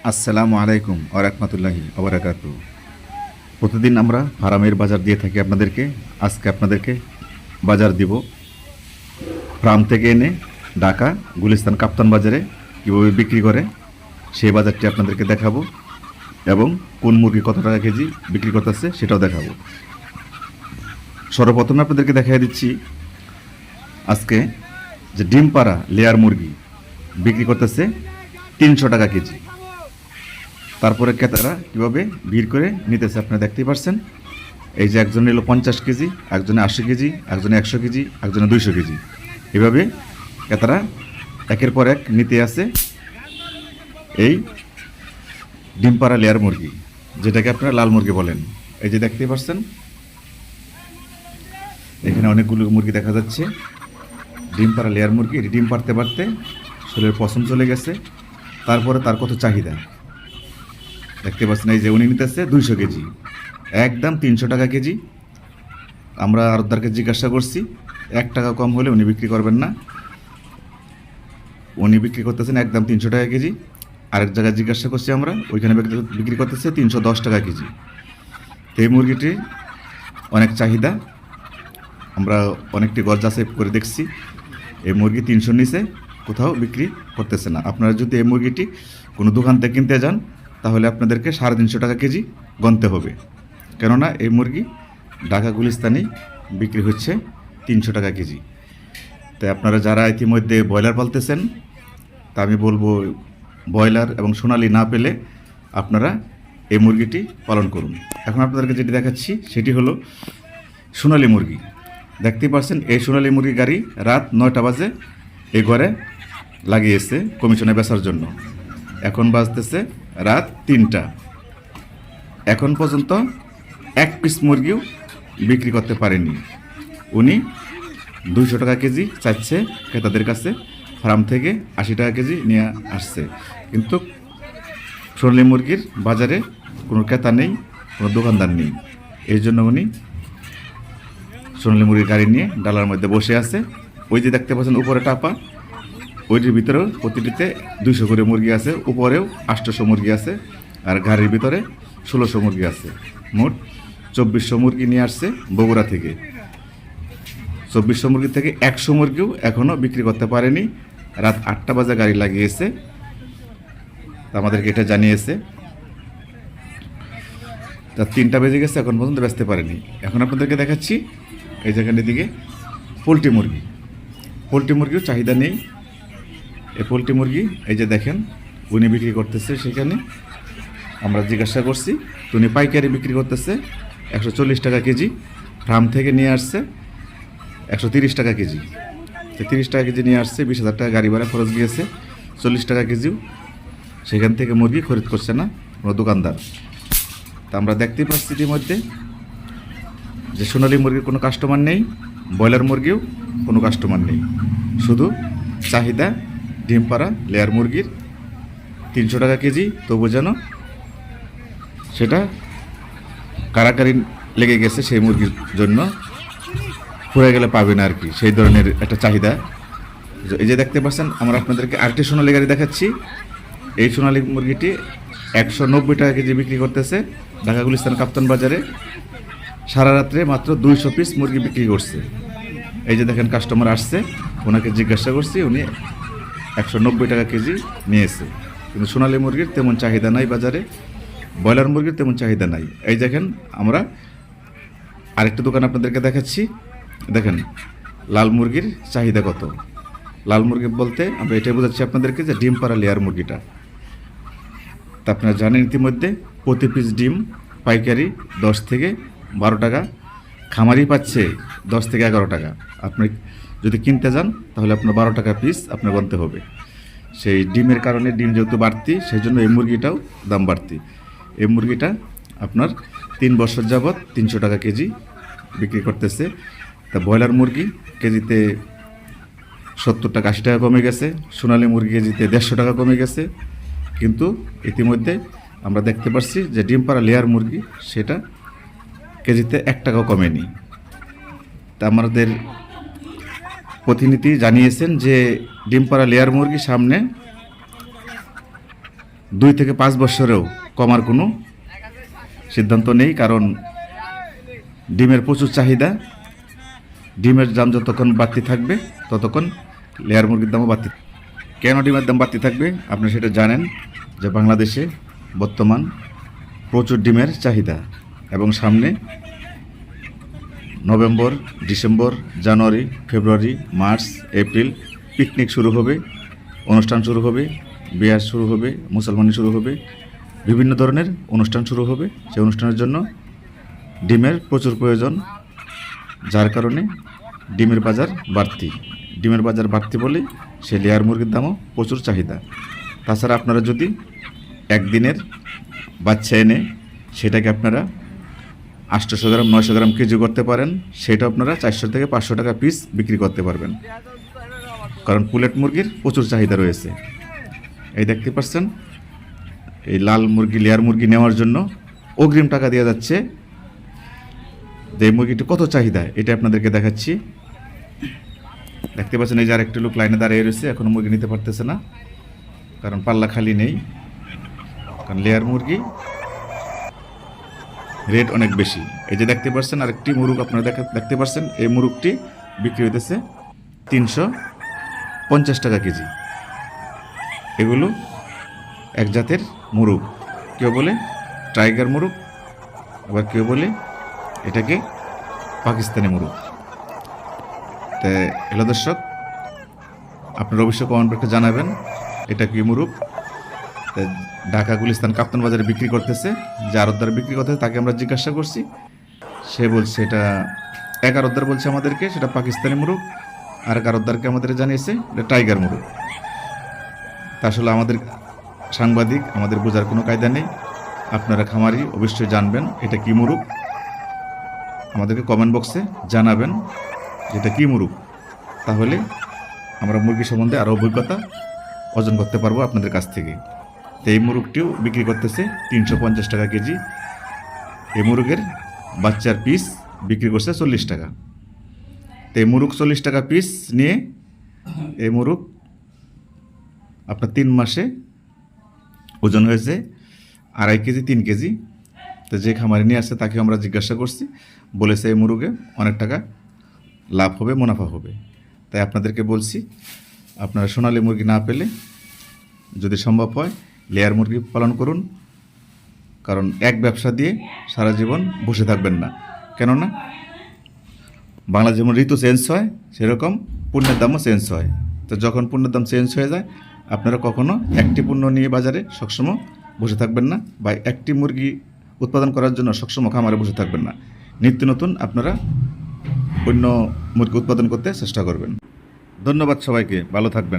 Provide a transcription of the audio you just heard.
আসসালামু আলাইকুম ওয়া রাহমাতুল্লাহি ওয়া বারাকাতুহু। প্রতিদিন আমরা ফার্মের বাজার দিয়ে থাকি আপনাদেরকে। আজকে আপনাদেরকে বাজার দিব ফার্ম থেকে এনে ঢাকা গুলিস্তান কাপ্তান বাজারে কীভাবে বিক্রি করে সেই বাজারটি আপনাদেরকে দেখাবো এবং কোন মুরগি কত টাকা কেজি বিক্রি করতেছে সেটাও দেখাবো। সর্বপ্রথমে আপনাদেরকে দেখাই দিচ্ছি আজকে যে ডিম পাড়া লেয়ার মুরগি বিক্রি করতেছে 300 টাকা কেজি। তারপরে ক্রেতারা কীভাবে ভিড় করে নিতেছে আপনারা দেখতেই পাচ্ছেন। এই যে একজন নিল 50 কেজি, একজনে 80 কেজি, একজনে 100 কেজি, একজনে 200 কেজি, এভাবে ক্রেতারা একের পর এক নিতে আসে এই ডিম পাড়া লেয়ার মুরগি, যেটাকে আপনারা লাল মুরগি বলেন। এই যে দেখতেই পাচ্ছেন এখানে অনেকগুলো মুরগি দেখা যাচ্ছে। ডিম পাড়া লেয়ার মুরগি ডিম পাড়তে পারতে শরীরের পছম চলে গেছে। তারপরে তার কত চাহিদা দেখতে পাচ্ছেন। এই যে উনি নিতেছে 200 কেজি, একদম 300 টাকা কেজি। আমরা আরতদারকে জিজ্ঞাসা করছি 1 টাকা কম হলে উনি বিক্রি করবেন না। উনি বিক্রি করতেছেন একদম 300 টাকা কেজি। আরেক জায়গায় জিজ্ঞাসা করছি আমরা, ওইখানে বিক্রি করতেছে 310 টাকা কেজি। তো এই মুরগিটি অনেক চাহিদা, আমরা অনেকটি গজ যাচাই করে দেখছি। এই মুরগি 300 নিচে কোথাও বিক্রি করতেছে না। আপনারা যদি এই মুরগিটি কোনো দোকান থেকে কিনতে যান তাহলে আপনাদেরকে 350 টাকা কেজি গণতে হবে, কেননা এই মুরগি ঢাকা গুলিস্তানেই বিক্রি হচ্ছে 300 টাকা কেজি। তাই আপনারা যারা ইতিমধ্যে ব্রয়লার পালতেছেন তা আমি বলবো ব্রয়লার এবং সোনালি না পেলে আপনারা এই মুরগিটি পালন করুন। এখন আপনাদেরকে যেটি দেখাচ্ছি সেটি হলো সোনালি মুরগি। দেখতেই পাচ্ছেন এই সোনালি মুরগি গাড়ি রাত 9টা বাজে এই ঘরে লাগিয়েছে কমিশনে বেচার জন্য। এখন বাজতেছে রাত 3টা। এখন পর্যন্ত 1 পিস মুরগিও বিক্রি করতে পারেনি। উনি 200 টাকা কেজি চাইছে ক্রেতাদের কাছে, ফার্ম থেকে 80 টাকা কেজি নিয়ে আসছে। কিন্তু সোনালি মুরগির বাজারে কোনো ক্রেতা নেই, কোনো দোকানদার নেই। এই জন্য উনি সোনালি মুরগির গাড়ি নিয়ে ডালার মধ্যে বসে আছে। ওই যে দেখতে পাচ্ছেন উপরে টাপা, ওইটির ভিতরেও প্রতিটিতে 200 করে মুরগি আছে, উপরেও 800 মুরগি আছে, আর গাড়ির ভিতরে 1600 মুরগি আছে। মোট 2400 মুরগি নিয়ে আসছে বগুড়া থেকে। 2400 মুরগি থেকে 100 মুরগিও এখনও বিক্রি করতে পারেনি। রাত 8টা বাজে গাড়ি লাগিয়েছে, আমাদেরকে এটা জানিয়েছে। তা 3টা বেজে গেছে, এখন পর্যন্ত বেচতে পারেনি। এখন আপনাদেরকে দেখাচ্ছি এই জায়গাটির দিকে পোলট্রি মুরগি। পোলট্রি মুরগিও চাহিদা নেই। এই পোলট্রি মুরগি এই যে দেখেন উনি বিক্রি করতেছে, সেখানে আমরা জিজ্ঞাসা করছি তো উনি পাইকারি বিক্রি করতেছে 140 টাকা কেজি। ফার্ম থেকে নিয়ে আসছে 130 টাকা কেজি। তো 30 টাকা কেজি নিয়ে আসছে, 20,000 টাকা গাড়ি ভাড়া খরচ গিয়েছে। 40 টাকা কেজিও সেখান থেকে মুরগি খরিদ করছে না কোনো দোকানদার। তা আমরা দেখতেই পাচ্ছি ইতিমধ্যে যে সোনালি মুরগির কোনো কাস্টমার নেই, ব্রয়লার মুরগিও কোনো কাস্টমার নেই। শুধু চাহিদা ডিম পাড়া লেয়ার মুরগির 300 টাকা কেজি। তবু যেন সেটা কারাকারি লেগে গেছে সেই মুরগির জন্য, ফুরে গেলে পাবে না আর কি, সেই ধরনের একটা চাহিদা। এই যে দেখতে পাচ্ছেন আমরা আপনাদেরকে আরেকটি সোনালি গাড়ি দেখাচ্ছি। এই সোনালি মুরগিটি 190 টাকা কেজি বিক্রি করতেছে ঢাকা গুলিস্তান কাপ্তান বাজারে। সারা রাত্রে মাত্র 200 পিস মুরগি বিক্রি করছে। এই যে দেখেন কাস্টমার আসছে, ওনাকে জিজ্ঞাসা করছি, উনি 190 টাকা কেজি নিয়েছে। কিন্তু সোনালি মুরগির তেমন চাহিদা নাই বাজারে, ব্রয়লার মুরগির তেমন চাহিদা নাই। এই দেখেন আমরা আরেকটা দোকান আপনাদেরকে দেখাচ্ছি। দেখেন লাল মুরগির চাহিদা কত। লাল মুরগি বলতে আমরা এটাই বোঝাচ্ছি আপনাদেরকে যে ডিম পাড়া লেয়ার মুরগিটা। তা আপনারা জানেন ইতিমধ্যে প্রতি পিস ডিম পাইকারি 10 থেকে 12 টাকা, খামারি পাচ্ছে 10 থেকে 11 টাকা। আপনি যদি কিনতে যান তাহলে আপনার 12 টাকা পিস আপনার গুনতে হবে। সেই ডিমের কারণে ডিম যেহেতু বাড়তি, সেই জন্য এই মুরগিটাও দাম বাড়তি। এই মুরগিটা আপনার 3 বছর যাবৎ 300 টাকা কেজি বিক্রি করতেছে। তা ব্রয়লার মুরগি কেজিতে 70 টাকা 80 টাকা কমে গেছে, সোনালি মুরগি কেজিতে 150 টাকা কমে গেছে। কিন্তু ইতিমধ্যে আমরা দেখতে পাচ্ছি যে ডিম পাড়া লেয়ার মুরগি সেটা কেজিতে 1 টাকাও কমেনি। তা আমাদের প্রতিনিধি জানিয়েছেন যে ডিম পাড়া লেয়ার মুরগি সামনে 2 থেকে 5 বছরেও কমার কোনো সিদ্ধান্ত নেই, কারণ ডিমের প্রচুর চাহিদা। ডিমের দাম যতক্ষণ বাড়তি থাকবে ততক্ষণ লেয়ার মুরগির দামও বাড়তি। কেন ডিমের দাম বাড়তি থাকবে আপনি সেটা জানেন যে বাংলাদেশে বর্তমান প্রচুর ডিমের চাহিদা, এবং সামনে নভেম্বর, ডিসেম্বর, জানুয়ারি, ফেব্রুয়ারি, মার্চ, এপ্রিল পিকনিক শুরু হবে, অনুষ্ঠান শুরু হবে, বিয়ার শুরু হবে, মুসলমানি শুরু হবে, বিভিন্ন ধরনের অনুষ্ঠান শুরু হবে। সেই অনুষ্ঠানের জন্য ডিমের প্রচুর প্রয়োজন, যার কারণে ডিমের বাজার বাড়তি। ডিমের বাজার বাড়তি বলে সে লেয়ার মুরগির দামও প্রচুর চাহিদা। তাছাড়া আপনারা যদি একদিনের বাচ্চা এনে সেটাকে আপনারা 800 গ্রাম 900 গ্রাম কেজি করতে পারেন, সেটা আপনারা 400 থেকে 500 টাকা পিস বিক্রি করতে পারবেন, কারণ পুলেট মুরগির প্রচুর চাহিদা রয়েছে। এই দেখতে পাচ্ছেন, এই লাল মুরগি লেয়ার মুরগি নেওয়ার জন্য অগ্রিম টাকা দেওয়া যাচ্ছে। যে মুরগিটি কত চাহিদা এটা আপনাদেরকে দেখাচ্ছি। দেখতে পাচ্ছেন এই যে আরেকটি লোক লাইনে দাঁড়িয়ে রয়েছে, এখনো মুরগি নিতে পারতেছে না, কারণ পাল্লা খালি নেই। কারণ লেয়ার মুরগি রেট অনেক বেশি। এই যে দেখতে পাচ্ছেন আরেকটি মুরগ আপনারা দেখতে পাচ্ছেন, এই মুরগটি বিক্রি হইতেছে 350 টাকা কেজি। এগুলো এক জাতের মুরগ, কেউ বলে টাইগার মুরগ, আবার কেউ বলে এটাকে পাকিস্তানি মুরগ। তো হ্যালো দর্শক, আপনারা অবশ্যই কমেন্ট বক্সে জানাবেন এটা কি মুরগ। ঢাকা গুলিস্তান কাপ্তান বাজারে বিক্রি করতেছে, যে আড়তদার বিক্রি করতেছে তাকে আমরা জিজ্ঞাসা করছি, সে বলছে এটা এক আড়তদার বলছে আমাদেরকে সেটা পাকিস্তানি মুরগ, আর এক আড়তদারকে আমাদের জানিয়েছে এটা টাইগার মুরগ। তা আসলে আমাদের সাংবাদিক, আমাদের বোঝার কোনো কায়দা নেই। আপনারা খামারি অবশ্যই জানবেন এটা কি মুরগ, আমাদেরকে কমেন্ট বক্সে জানাবেন এটা কি মুরগ, তাহলে আমরা মুরগি সম্বন্ধে আরও অভিজ্ঞতা অর্জন করতে পারবো আপনাদের কাছ থেকে। তো এই মুরগটিও বিক্রি করতেছে 350 টাকা কেজি। এই মুরগের বাচ্চার পিস বিক্রি করছে 40 টাকা। তো এই মুরগ 40 টাকা পিস নিয়ে এই মুরগ আপনার 3 মাসে ওজন হয়েছে 2.5 কেজি 3 কেজি। তো যে খামারে নিয়ে আসছে তাকে আমরা জিজ্ঞাসা করছি, বলেছে এই মুরগে অনেক টাকা লাভ হবে, মুনাফা হবে। তাই আপনাদেরকে বলছি, আপনারা সোনালী মুরগি না পেলে যদি সম্ভব হয় লেয়ার মুরগি পালন করুন, কারণ এক ব্যবসা দিয়ে সারা জীবন বসে থাকবেন না। কেননা বাংলা যেমন ঋতু চেঞ্জ হয়, সেরকম পণ্যের দামও চেঞ্জ হয়। তো যখন পণ্যের দাম চেঞ্জ হয়ে যায়, আপনারা কখনো একটি পণ্য নিয়ে বাজারে সবসময় বসে থাকবেন না, বা একটি মুরগি উৎপাদন করার জন্য সবসময় খামারে বসে থাকবেন না। নিত্য নতুন আপনারা অন্য মুরগি উৎপাদন করতে চেষ্টা করবেন। ধন্যবাদ সবাইকে, ভালো থাকবেন।